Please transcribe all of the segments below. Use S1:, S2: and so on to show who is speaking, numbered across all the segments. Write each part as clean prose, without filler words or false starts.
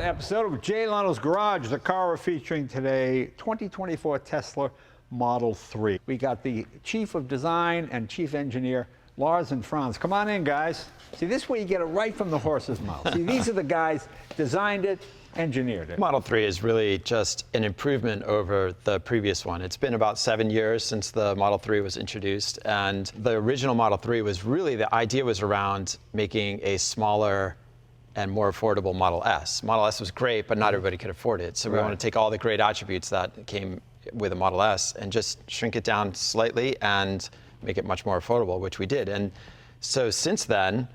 S1: Episode of Jay Leno's Garage, the car we're featuring today, 2024 Tesla Model 3. We got the Chief of Design and Chief Engineer, Lars and Franz. Come on in, guys. See, this way you get it right from the horse's mouth. See, these are the guys designed it, engineered it.
S2: Model 3 is really just an improvement over the previous one. It's been about 7 years since the Model 3 was introduced, and the original Model 3 was really, the idea was around making a smaller and more affordable Model S. Model S was great, but not everybody could afford it. So we want to take all the great attributes that came with a Model S and just shrink it down slightly and make it much more affordable, which we did. And so since then,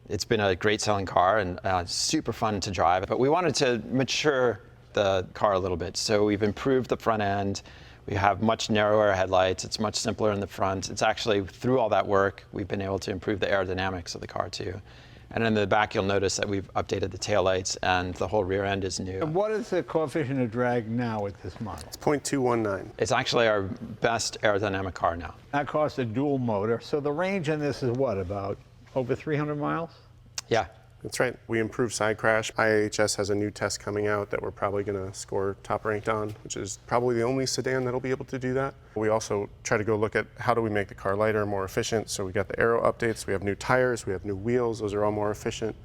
S2: it's been a great selling car and super fun to drive. But we wanted to mature the car a little bit. So we've improved the front end. We have much narrower headlights. It's much simpler in the front. It's actually, through all that work, we've been able to improve the aerodynamics of the car too. And in the back, you'll notice that we've updated the taillights and the whole rear end is new.
S1: And what is the coefficient of drag now with this model?
S3: It's 0.219.
S2: It's actually our best aerodynamic car now.
S1: That costs a dual motor. So the range in this is what, about over 300 miles?
S2: Yeah.
S3: That's right. We improved side crash. IHS has a new test coming out that we're probably going to score top ranked on, which is probably the only sedan that'll be able to do that. We also try to go look at how do we make the car lighter and more efficient. So we got the aero updates, we have new tires, we have new wheels. Those are all more efficient.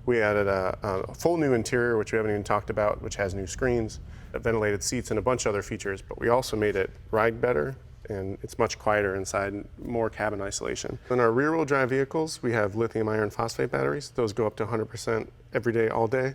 S3: We added a full new interior, which we haven't even talked about, which has new screens, ventilated seats, and a bunch of other features. But we also made it ride better, and it's much quieter inside, and more cabin isolation. In our rear-wheel drive vehicles, we have lithium iron phosphate batteries. Those go up to 100% every day, all day.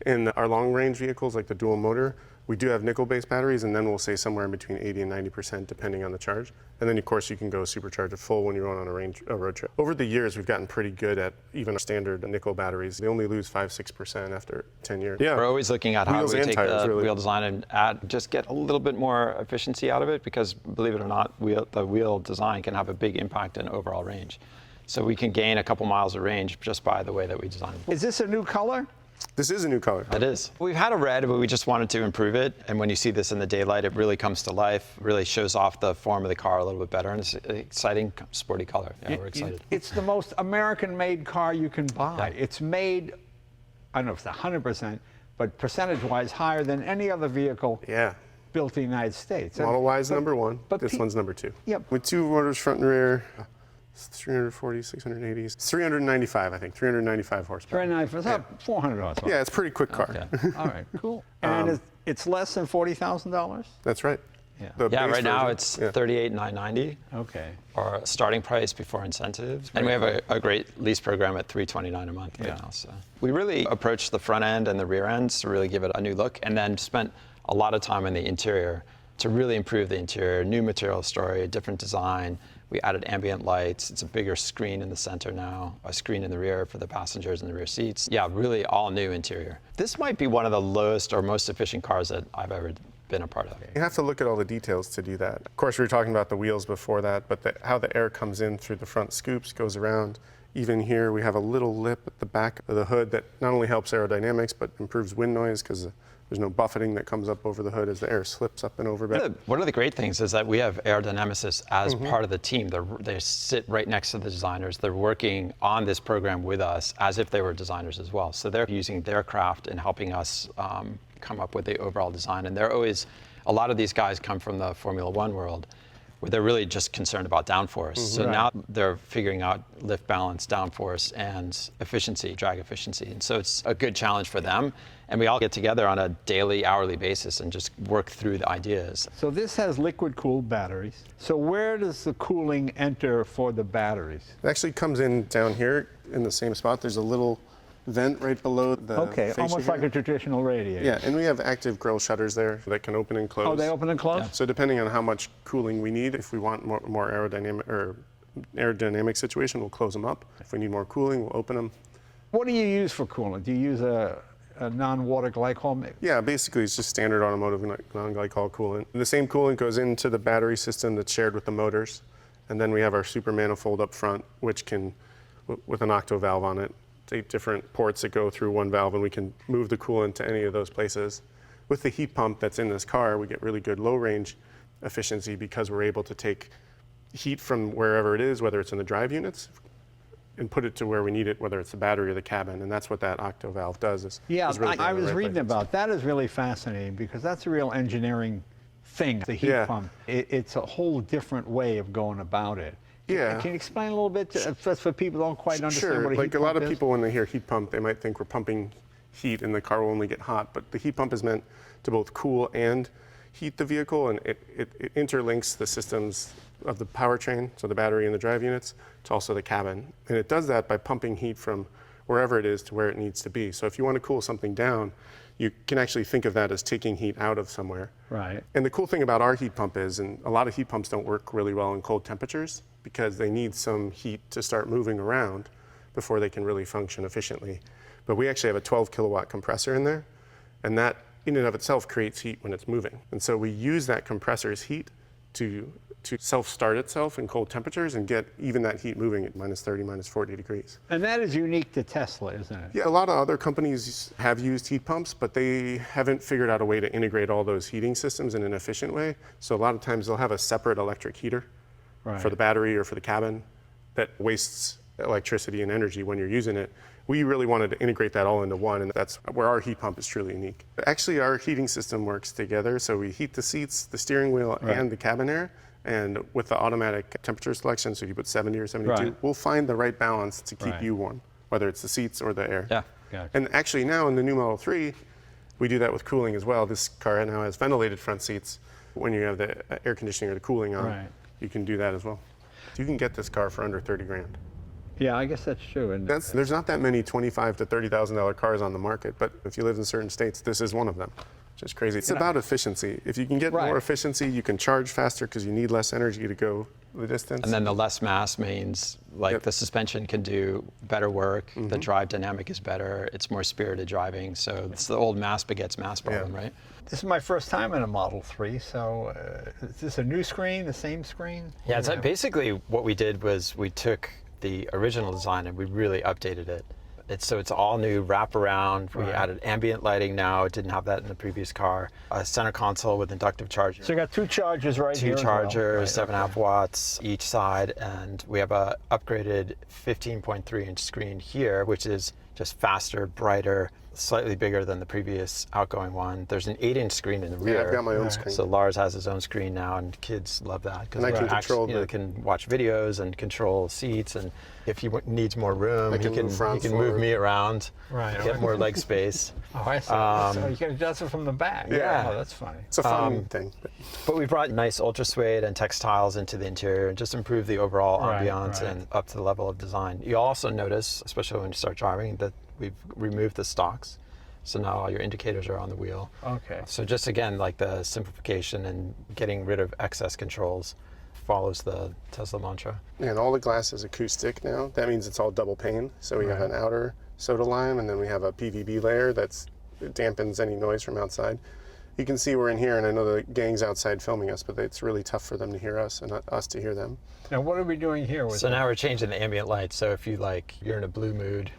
S3: In our long-range vehicles, like the dual motor, we do have nickel-based batteries, and then we'll say somewhere in between 80 and 90%, depending on the charge. And then, of course, you can go supercharge it full when you're on a road trip. Over the years, we've gotten pretty good at even our standard nickel batteries. They only lose 5-6% after 10 years.
S2: Yeah. We're always looking at how
S3: Wheels
S2: we
S3: and
S2: take
S3: tires,
S2: the
S3: really.
S2: wheel design and just get a little bit more efficiency out of it, because believe it or not, the wheel design can have a big impact in overall range. So we can gain a couple miles of range just by the way that we design it.
S1: Is this a new color?
S3: This is a new color.
S2: It is. We've had a red, but we just wanted to improve it. And when you see this in the daylight, it really comes to life, really shows off the form of the car a little bit better. And it's an exciting, sporty color. Yeah, we're excited.
S1: It's the most American-made car you can buy.
S2: Yeah.
S1: It's made, I don't know if it's 100%, but percentage-wise higher than any other vehicle built in the United States.
S3: Model Y is number one. This one's number two.
S1: Yep.
S3: With two motors front and rear. 340, 680, 395, I think, 395 horsepower.
S1: 395, it's about 400 horsepower.
S3: Yeah, it's a pretty quick car.
S2: Okay.
S1: All right, cool. And it's less than $40,000?
S3: That's right.
S1: Yeah.
S2: Yeah, right now
S3: version,
S2: it's $38,990.
S1: Okay.
S2: Our starting price before incentives. And we have a great lease program at $329 a month right now. So we really approached the front end and the rear ends to really give it a new look, and then spent a lot of time in the interior to really improve the interior, new material story, different design. We added ambient lights. It's a bigger screen in the center now, a screen in the rear for the passengers in the rear seats. Yeah, really all new interior. This might be one of the lowest or most efficient cars that I've ever been a part of.
S3: You have to look at all the details to do that. Of course, we were talking about the wheels before that, but how the air comes in through the front scoops, goes around. Even here, we have a little lip at the back of the hood that not only helps aerodynamics, but improves wind noise, because there's no buffeting that comes up over the hood as the air slips up and over back.
S2: One of the great things is that we have aerodynamicists as part of the team. They sit right next to the designers. They're working on this program with us as if they were designers as well. So they're using their craft and helping us come up with the overall design. And they're always, a lot of these guys come from the Formula One world, where they're really just concerned about downforce. So now they're figuring out lift balance, downforce, and efficiency, drag efficiency. And so it's a good challenge for them. And we all get together on a daily, hourly basis and just work through the ideas.
S1: So this has liquid-cooled batteries. So where does the cooling enter for the batteries?
S3: It actually comes in down here in the same spot. There's a little vent right below the fascia
S1: almost
S3: here.
S1: like a traditional radiator.
S3: Yeah, and we have active grill shutters there that can open and close.
S1: Oh, they open and close?
S3: Yeah. So depending on how much cooling we need, if we want more aerodynamic situation, we'll close them up. If we need more cooling, we'll open them.
S1: What do you use for coolant? Do you use a non-water glycol mix?
S3: Yeah, basically it's just standard automotive non-glycol coolant. The same coolant goes into the battery system that's shared with the motors. And then we have our super manifold up front, which can, with an octo valve on it, 8 different ports that go through one valve, and we can move the coolant to any of those places. With the heat pump that's in this car, we get really good low range efficiency because we're able to take heat from wherever it is, whether it's in the drive units, and put it to where we need it, whether it's the battery or the cabin, and that's what that octo valve does.
S1: Yeah,
S3: is really
S1: I
S3: getting the
S1: was
S3: right
S1: reading
S3: places.
S1: about that. Is really fascinating because that's a real engineering thing. The heat
S3: Yeah.
S1: pump. It's a whole different way of going about it.
S3: Yeah.
S1: Can you explain a little bit for people who don't quite understand
S3: Sure.
S1: what a
S3: Like
S1: heat
S3: a lot
S1: pump
S3: of
S1: is?
S3: people, when they hear heat pump, they might think we're pumping heat and the car will only get hot. But the heat pump is meant to both cool and heat the vehicle, and it interlinks the systems of the powertrain, so the battery and the drive units, to also the cabin. And it does that by pumping heat from wherever it is to where it needs to be. So if you want to cool something down, you can actually think of that as taking heat out of somewhere.
S1: Right.
S3: And the cool thing about our heat pump is, and a lot of heat pumps don't work really well in cold temperatures because they need some heat to start moving around before they can really function efficiently. But we actually have a 12 kilowatt compressor in there, and that in and of itself creates heat when it's moving. And so we use that compressor's heat to self-start itself in cold temperatures and get even that heat moving at minus 30, minus 40 degrees.
S1: And that is unique to Tesla, isn't it?
S3: Yeah, a lot of other companies have used heat pumps, but they haven't figured out a way to integrate all those heating systems in an efficient way. So a lot of times they'll have a separate electric heater for the battery or for the cabin that wastes electricity and energy when you're using it. We really wanted to integrate that all into one, and that's where our heat pump is truly unique. Actually, our heating system works together, so we heat the seats, the steering wheel, and the cabin air. And with the automatic temperature selection, so you put 70 or 72, we'll find the right balance to keep you warm, whether it's the seats or the air.
S2: Yeah.
S1: Gotcha.
S3: And actually now in the new Model 3, we do that with cooling as well. This car now has ventilated front seats. When you have the air conditioning or the cooling on, you can do that as well. You can get this car for under 30 grand.
S1: Yeah, I guess that's true. And
S3: There's not that many $25,000 to $30,000 cars on the market, but if you live in certain states, this is one of them. Which is crazy. It's about efficiency. If you can get more efficiency, you can charge faster because you need less energy to go the distance.
S2: And then the less mass means the suspension can do better work, the drive dynamic is better, it's more spirited driving. So it's the old mass begets mass problem, right?
S1: this is my first time in a Model 3, so is this a new screen, the same screen?
S2: Yeah, so basically what we did was we took the original design and we really updated it. So it's all new wraparound. We added ambient lighting now. It didn't have that in the previous car. A center console with inductive charging.
S1: So you got two chargers here.
S2: Two chargers, 7.5 watts each side, and we have a upgraded 15.3-inch screen here, which is just faster, brighter, slightly bigger than the previous outgoing one. There's an 8-inch screen in the rear.
S3: Yeah, I've got my own screen.
S2: So Lars has his own screen now, and kids love that because
S3: And I can control
S2: they can watch videos and control seats, and if he needs more room, he can move me around, get more leg space.
S1: Oh, I see. So you can adjust it from the back.
S2: Yeah.
S1: Oh, that's funny.
S3: It's a fun thing.
S2: But we brought nice ultra suede and textiles into the interior and just improve the overall ambiance and up to the level of design. You also notice, especially when you start driving, that we've removed the stalks. So now all your indicators are on the wheel.
S1: Okay.
S2: So just again, like the simplification and getting rid of excess controls follows the Tesla mantra.
S3: And all the glass is acoustic now. That means it's all double pane. So we have an outer soda lime, and then we have a PVB layer it dampens any noise from outside. You can see we're in here, and I know the gang's outside filming us, but it's really tough for them to hear us and not us to hear them.
S1: Now, what are we doing here with
S2: So now we're changing the ambient light. So if you're in a blue mood,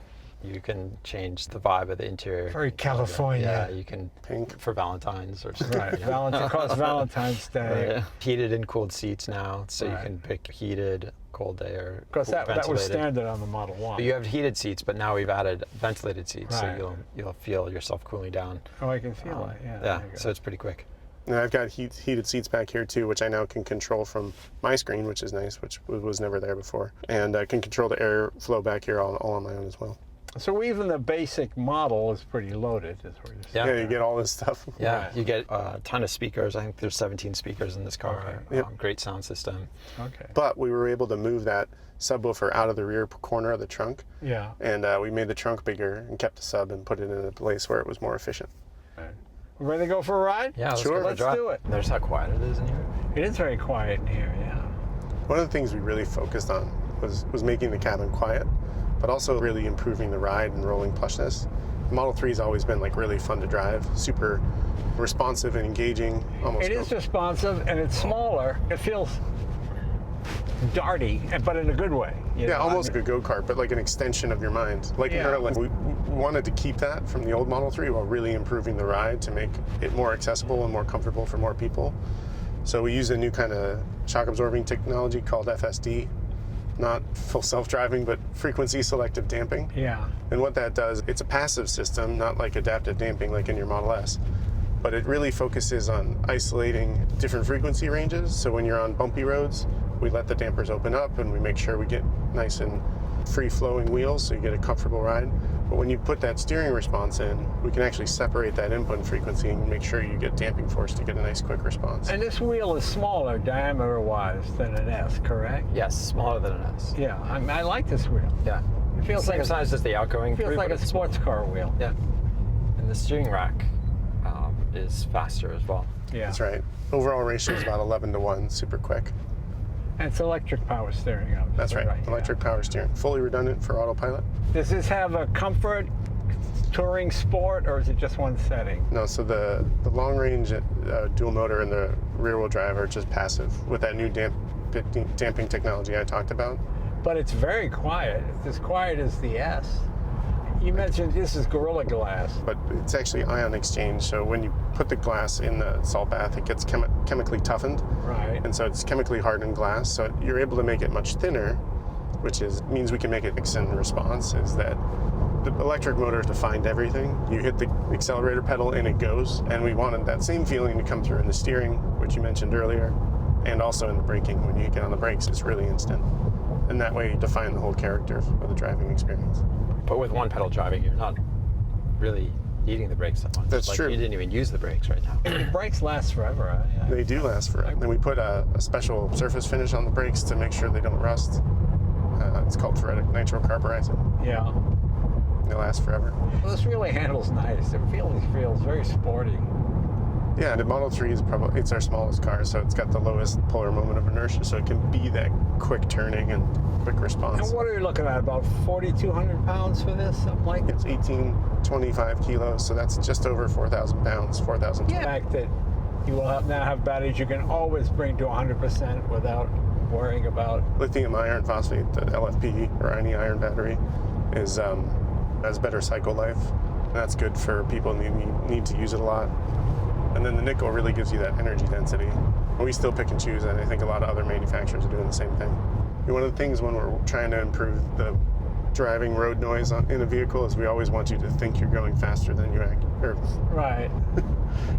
S2: you can change the vibe of the interior.
S1: Very California.
S2: Yeah, you can
S3: Pink.
S2: for Valentine's or something.
S1: Right, Valentine's Day.
S2: Right. Heated and cooled seats now, so you can pick heated, cold day or
S1: Because that was
S2: ventilated.
S1: standard on the Model 1.
S2: You have heated seats, but now we've added ventilated seats,
S1: Right.
S2: so you'll feel yourself cooling down.
S1: Oh, I can feel it. Yeah.
S2: Yeah,
S1: there you
S2: so
S1: go.
S2: it's pretty quick.
S3: And I've got heated seats back here too, which I now can control from my screen, which is nice, which was never there before. And I can control the airflow back here all on my own as well.
S1: So even the basic model is pretty loaded, is what you're saying.
S3: Yeah, you get all this stuff.
S2: Yeah,
S1: Right.
S2: you get a ton of speakers. I think there's 17 speakers in this car. Great sound system.
S1: Okay.
S3: But we were able to move that subwoofer out of the rear corner of the trunk.
S1: Yeah.
S3: And we made the trunk bigger and kept the sub and put it in a place where it was more efficient.
S1: We're ready to go for a ride?
S2: Yeah,
S3: Sure.
S1: Let's do it.
S2: Notice how quiet it is in here.
S1: It is very quiet in here, yeah.
S3: One of the things we really focused on was making the cabin quiet, but also really improving the ride and rolling plushness. The Model 3 has always been really fun to drive, super responsive and engaging. Almost
S1: It is responsive and it's smaller. It feels darty, but in a good way. You know?
S3: almost like a go-kart, but like an extension of your mind. Like we wanted to keep that from the old Model 3 while really improving the ride to make it more accessible and more comfortable for more people. So we use a new kind of shock absorbing technology called FSD, not full self-driving, but frequency selective damping.
S1: Yeah.
S3: And what that does, it's a passive system, not like adaptive damping like in your Model S, but it really focuses on isolating different frequency ranges. So when you're on bumpy roads, we let the dampers open up and we make sure we get nice and free-flowing wheels so you get a comfortable ride. But when you put that steering response in, we can actually separate that input frequency and make sure you get damping force to get a nice quick response.
S1: And this wheel is smaller diameter-wise than an S, correct?
S2: Yes, smaller than an S.
S1: Yeah, I like this wheel.
S2: Yeah.
S1: It feels
S2: Same
S1: like
S2: size as the outgoing.
S1: feels
S2: three,
S1: like
S2: but
S1: a
S2: it's
S1: sports car wheel.
S2: Yeah. And the steering rack is faster as well.
S1: Yeah.
S3: That's right. Overall ratio is about 11 to 1, super quick.
S1: And it's electric power steering, obviously.
S3: That's right.
S1: yeah.
S3: Electric power steering, fully redundant for autopilot.
S1: Does this have a comfort, touring, sport, or is it just one setting?
S3: No, so the long range dual motor and the rear wheel drive are just passive with that new damping technology I talked about.
S1: But it's very quiet. It's as quiet as the S. You mentioned this is Gorilla Glass.
S3: But it's actually ion exchange, so when you put the glass in the salt bath, it gets chemically toughened.
S1: Right.
S3: And so it's chemically hardened glass, so you're able to make it much thinner, which means we can make it mix in response, is that the electric motor defined everything. You hit the accelerator pedal and it goes, and we wanted that same feeling to come through in the steering, which you mentioned earlier, and also in the braking. When you get on the brakes, it's really instant. And that way you define the whole character of the driving experience.
S2: But with one pedal driving, you're not really needing the brakes that much.
S3: That's true.
S2: You didn't even use the brakes right now.
S1: The brakes last forever.
S3: They do last forever. And we put a special surface finish on the brakes to make sure they don't rust. It's called ferritic nitrocarburizing.
S1: Yeah.
S3: They last forever.
S1: Well, this really handles nice. It feels very sporty.
S3: Yeah, the Model 3 is it's our smallest car, so it's got the lowest polar moment of inertia, so it can be that quick turning and quick response.
S1: And what are you looking at? About 4,200 pounds for this? Something like that?
S3: It's 1825 kilos, so that's just over 4,000 pounds, 4,000.
S1: The fact that you will now have batteries you can always bring to 100% without worrying about.
S3: Lithium iron phosphate, the LFP, or any iron battery, has better cycle life. And that's good for people who need to use it a lot. And then the nickel really gives you that energy density. And we still pick and choose, and I think a lot of other manufacturers are doing the same thing. One of the things when we're trying to improve the driving road noise in a vehicle is we always want you to think you're going faster than you are,
S1: Right.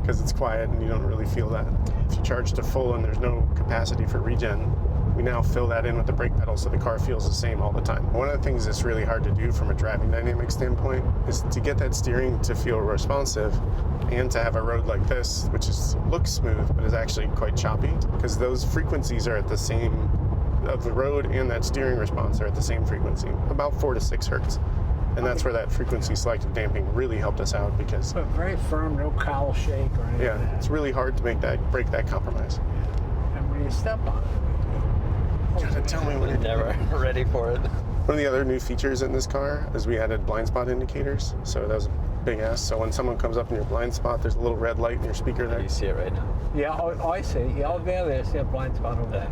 S3: because it's quiet and you don't really feel that. If you charge to full and there's no capacity for regen, we now fill that in with the brake pedal so the car feels the same all the time. One of the things that's really hard to do from a driving dynamic standpoint is to get that steering to feel responsive and to have a road like this, which looks smooth but is actually quite choppy, because those frequencies are at the same, of the road and that steering response are at the same frequency, about 4 to 6 hertz. And that's where that frequency selective damping really helped us out, because
S1: But very firm, no cowl shake or anything.
S3: yeah, it's really hard to break that compromise.
S1: And when you step on it,
S3: You gotta tell me when you're
S2: Never ready for it.
S3: One of the other new features in this car is we added blind spot indicators. So that was a big ask. So when someone comes up in your blind spot, there's a little red light in your speaker there.
S2: You see it right now.
S1: yeah, oh, I see. Yeah, oh, there, see a blind spot over there.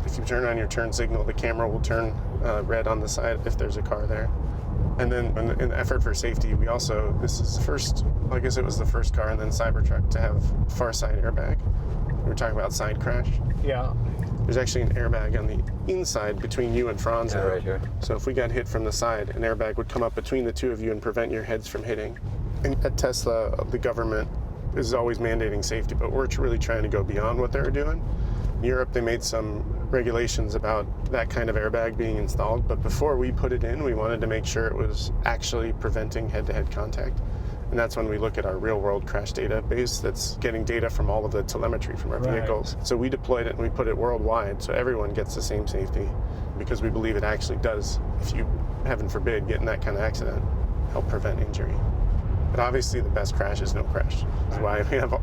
S3: If you turn on your turn signal, the camera will turn red on the side if there's a car there. And then in the effort for safety, this is the first, I guess it was the first car and then Cybertruck to have far side airbag. We were talking about side crash.
S1: Yeah.
S3: There's actually an airbag on the inside between you and Franz.
S2: Yeah,
S3: now.
S2: right here.
S3: So if we got hit from the side, an airbag would come up between the two of you and prevent your heads from hitting. And at Tesla, the government is always mandating safety, but we're really trying to go beyond what they're doing. In Europe, they made some regulations about that kind of airbag being installed, but before we put it in, we wanted to make sure it was actually preventing head-to-head contact. And that's when we look at our real-world crash database that's getting data from all of the telemetry from our vehicles. So we deployed it and we put it worldwide so everyone gets the same safety, because we believe it actually does, if you, heaven forbid, get in that kind of accident, help prevent injury. But obviously the best crash is no crash. That's why we have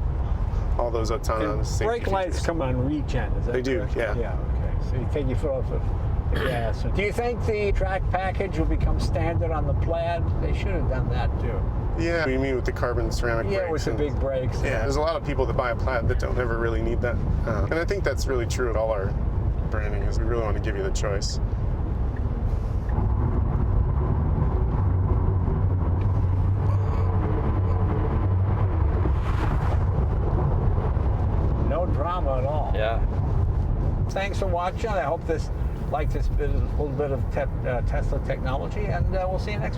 S3: all those autonomous safety
S1: Brake lights
S3: features.
S1: come on regen, is that
S3: They do,
S1: correct?
S3: yeah.
S1: Yeah, okay. So you take your foot off the gas. Do you think the track package will become standard on the Plaid? They should have done that too.
S3: Yeah, you mean with the carbon ceramic
S1: Yeah,
S3: brakes?
S1: with the
S3: and-
S1: big brakes.
S3: Yeah, there's a lot of people that buy a Plaid that don't ever really need that. And I think that's really true of all our branding, is we really want to give you the choice.
S1: No drama at all.
S2: Yeah.
S1: Thanks for watching. I hope this like this little bit of Tesla technology, and we'll see you next week.